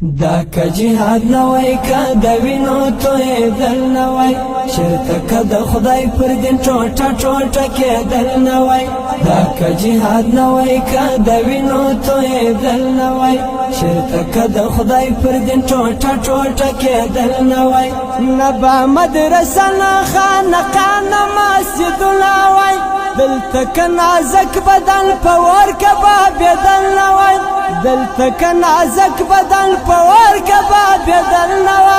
دا که جهاد نوی که د وینو تویدل نوی چرته که د خدای پر دین ټوټه ټوټه کېدل نوی دا که جهاد نوی که د وینو تویدل نوی چرته که د خدای پر دین ټوټه ټوټه کېدل نوی نبا مدرسه نه خانقاه نه مسجدونه وی دلته که نازک بدن په ور کبابېدل نوی دلته که نازک بدن په ور کبابېدل نوی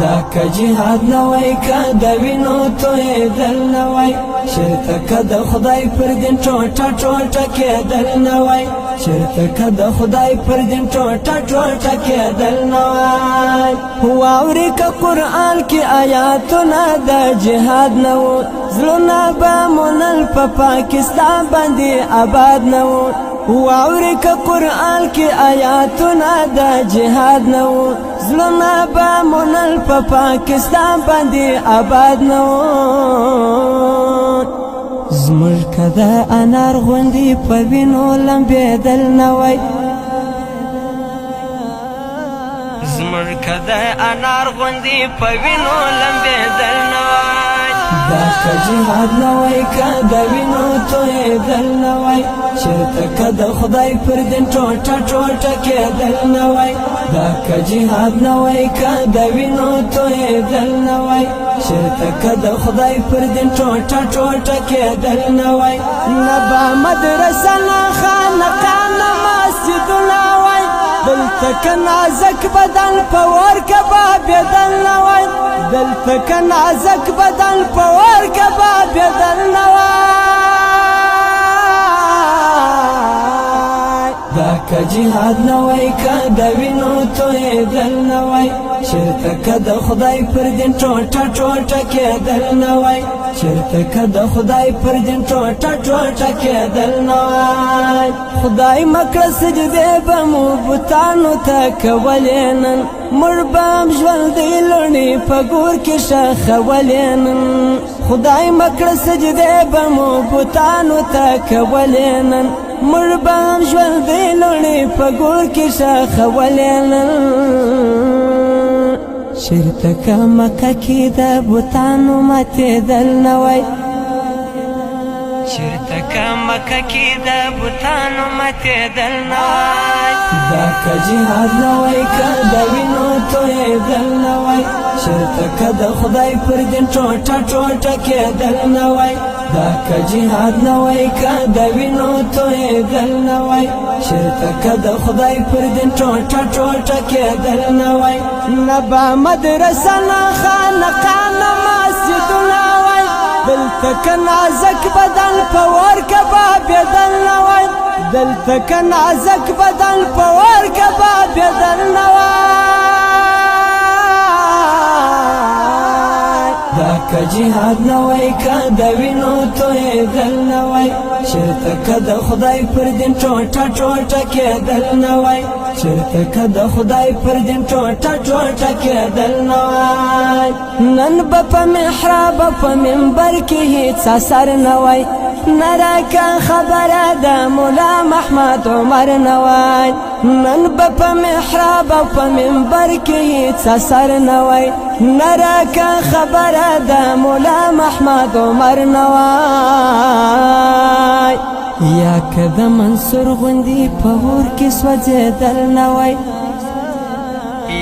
دا که جهاد نوی که د وینو تویدل نوی چرته که د خدای پر دین ټوټه ټوټه کېدل نوی چرته که د خدای پر دین ټوټه ټوټه کېدل نوی واورې که قرآن کې آیاتونه د جهاد نه وو زړونه به مو نن په پاکستان باندې آباد نه وو واورې که قرآن کې آیاتونه د جهاد نه وو زړونه به مو نن په پاکستان باندې آباد نه وو زموږ که د انار غوندې په وینو لمبېدل نه وی زموږ که د انار غوندې په وینو لمبېدل نه وی دا که جهاد نه وی که د وینو تویدل نه وی چرته که د خدای پر دین ټوټه ټوټه کېدل نه وی دا که جهاد نه وی که د وینو تویدل نه وی چرته که د خدای پر دین ټوټه ټوټه کېدل نه وی نبا مدرسه نه خانقاه نه مسجدونه وی دلته که نازک بدن په ور کبابېدل نه وی دلته که نازک بدن په ور کبابېدل نه وی دا که جهاد نوی که د وینو تویدل نوی چرته که د خدای پر دین ټوټه ټوټه کېدل نوی چرته که د خدای پر دین ټوټه ټوټه کېدل نوی خدای مکړه سجدې به مو بوتانو ته کولې نن موږ به هم ژوندی لوڼې په ګور کې ښخولې نن خدای مکړه سجدې به مو بوتانو ته کولې نن موږ به هم ژوندی لوڼې په ګور کې ښخولې نن چېرته که مکه کې د بوتانو ماتېدل نه وی چېرته که مکه کې د بوتانو ماتېدل نه وی دا که جهاد نه وی که د وینو تویدل نه وی چېرته که د خدای پر دین ټوټه ټوټه کېدل نه وی دا که جهاد نه وی که د وینو تویدل نه وی چېرته که د خدای پر دین ټوټه ټوټه کېدل نه وی نبا مدرسه نه خانقاه نه مسجدونه وی دلته که نازک بدن په ور کبابېدل نه وی دلته که نازک بدن په ور کبابېدل نه وی دا که جهاد نوی که د وینو تویدل نوی چرته که د خدای پر دین ټوټه ټوټه کېدل نوی چرته که د خدای پر دین ټوټه ټوټه کېدل نوی نن به په محراب په منبر کې هیڅ اثر نوی نه راکه خبره د ملا محمد عمر نوی نن به په محراب په منبر کې هیڅ اثر نوی نه راکه خبره د ملا محمد عمر نوی یا که د منصور غوندې په اور کې سوځېدل نوی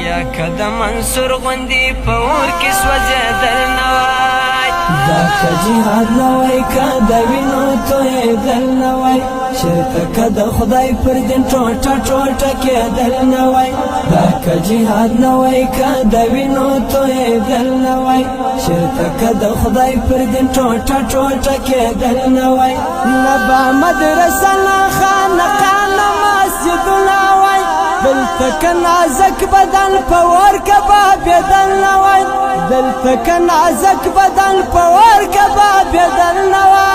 یا که د منصور غوندې په اور کې سوځېدل نوی دا که جهاد نوی که د وینو تویدل نوی چېرته که د خدای پر دین ټوټه ټوټه کېدل نوی دا که جهاد نوی که د وینو تویدل نوی چېرته که د خدای پر دین ټوټه ټوټه کېدل نوی نبا مدرسه نه خانقاه نه مسجدونه وی دلته که نازک بدن په ور کبابېدل نوی دلته که نازک بدن په ور کبابېدل نوی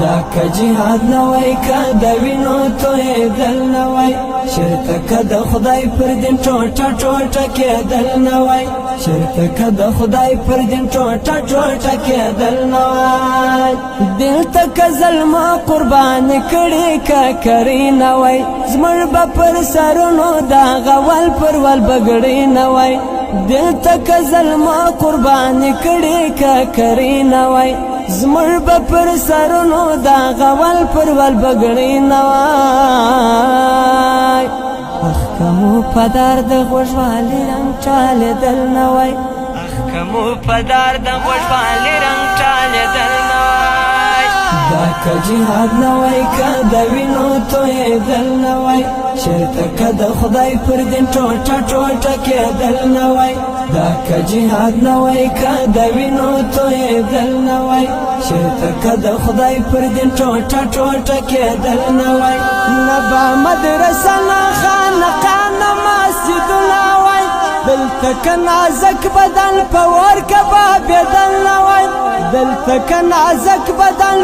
دا که جهاد نوای که د وینو تویدل نوای چرته که د خدای پر دین ټوټه ټوټه کېدل نوای چرته که د خدای پر دین ټوټه ټوټه کېدل نوای دلته که ظلمه قربان کړي که کري نوای زموږ به پر سرونو دا غول پر ول بګړي نوای دلته که ظلمه قربان کړي که کري نوای زموږ به پر سرونو دا غول پر ول بګړي نوای اخکمو پدار د غوږوالي رنګ ټالېدل نوای اخکمو پدار د غوږوالي رنګ ټالېدل نوای دا که جهاد نوای که د وینو تویدل نوای چرته که د خدای پر دین ټوټه ټوټه کېدل نوای دا که جهاد نوای که د وینو تویدل نوای چرته که د خدای پر دین ټوټه ټوټه کېدل نوای نه به مدرسه نه خانقاه نه مسجدونه وای دلته که نازک بدن په اور کبابېدل نوای دلته که نازک بدن